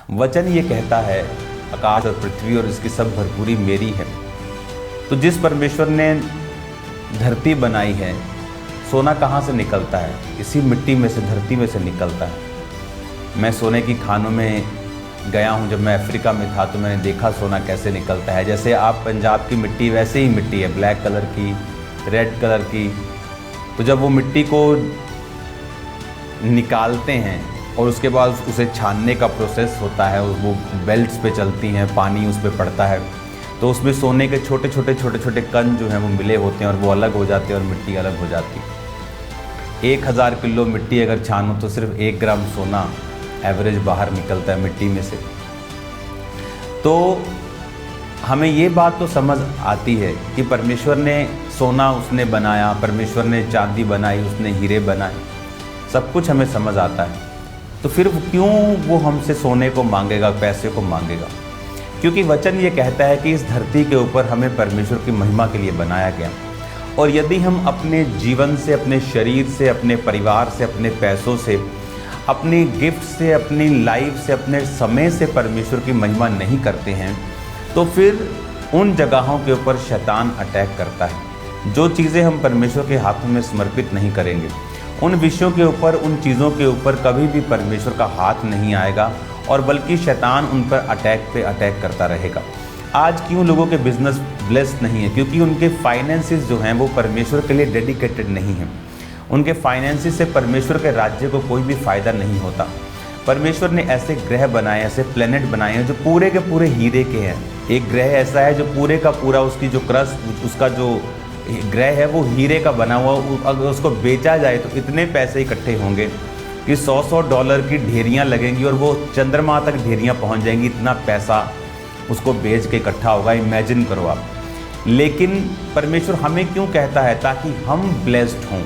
वचन ये कहता है, आकाश और पृथ्वी और इसकी सब भरपूरी मेरी है। तो जिस परमेश्वर ने धरती बनाई है, सोना कहाँ से निकलता है? इसी मिट्टी में से, धरती में से निकलता है। मैं सोने की खानों में गया हूँ। जब मैं अफ्रीका में था तो मैंने देखा सोना कैसे निकलता है। जैसे आप पंजाब की मिट्टी, वैसे ही मिट्टी है, ब्लैक कलर की, रेड कलर की। तो जब वो मिट्टी को निकालते हैं और उसके बाद उसे छानने का प्रोसेस होता है, वो बेल्ट्स पे चलती हैं, पानी उस पर पड़ता है, तो उसमें सोने के छोटे छोटे कण जो हैं वो मिले होते हैं और वो अलग हो जाते हैं और मिट्टी अलग हो जाती है। 1000 किलो मिट्टी अगर छानो तो सिर्फ 1 ग्राम सोना एवरेज बाहर निकलता है मिट्टी में से। तो हमें ये बात तो समझ आती है कि परमेश्वर ने सोना उसने बनाया, परमेश्वर ने चांदी बनाई, उसने हीरे बनाए, सब कुछ हमें समझ आता है। तो फिर क्यों वो हमसे सोने को मांगेगा, पैसे को मांगेगा? क्योंकि वचन ये कहता है कि इस धरती के ऊपर हमें परमेश्वर की महिमा के लिए बनाया गया। और यदि हम अपने जीवन से, अपने शरीर से, अपने परिवार से, अपने पैसों से, अपनी गिफ्ट से, अपनी लाइफ से, अपने समय से परमेश्वर की महिमा नहीं करते हैं, तो फिर उन जगहों के ऊपर शैतान अटैक करता है। जो चीज़ें हम परमेश्वर के हाथों में समर्पित नहीं करेंगे, उन विषयों के ऊपर, उन चीज़ों के ऊपर कभी भी परमेश्वर का हाथ नहीं आएगा, और बल्कि शैतान उन पर अटैक पे अटैक करता रहेगा। आज क्यों लोगों के बिजनेस ब्लेस्ड नहीं है? क्योंकि उनके फाइनेंसेस जो हैं वो परमेश्वर के लिए डेडिकेटेड नहीं हैं। उनके फाइनेंसेस से परमेश्वर के राज्य को कोई भी फ़ायदा नहीं होता। परमेश्वर ने ऐसे ग्रह बनाए, ऐसे प्लेनेट बनाए हैं जो पूरे के पूरे हीरे के हैं। एक ग्रह ऐसा है जो पूरे का पूरा, उसकी जो क्रस्ट, उसका जो ग्रह है वो हीरे का बना हुआ। अगर उसको बेचा जाए तो इतने पैसे इकट्ठे होंगे कि $100 की ढेरियाँ लगेंगी और वो चंद्रमा तक ढेरियाँ पहुंच जाएंगी। इतना पैसा उसको बेच के इकट्ठा होगा, इमेजिन करो आप। लेकिन परमेश्वर हमें क्यों कहता है? ताकि हम ब्लेस्ड हों।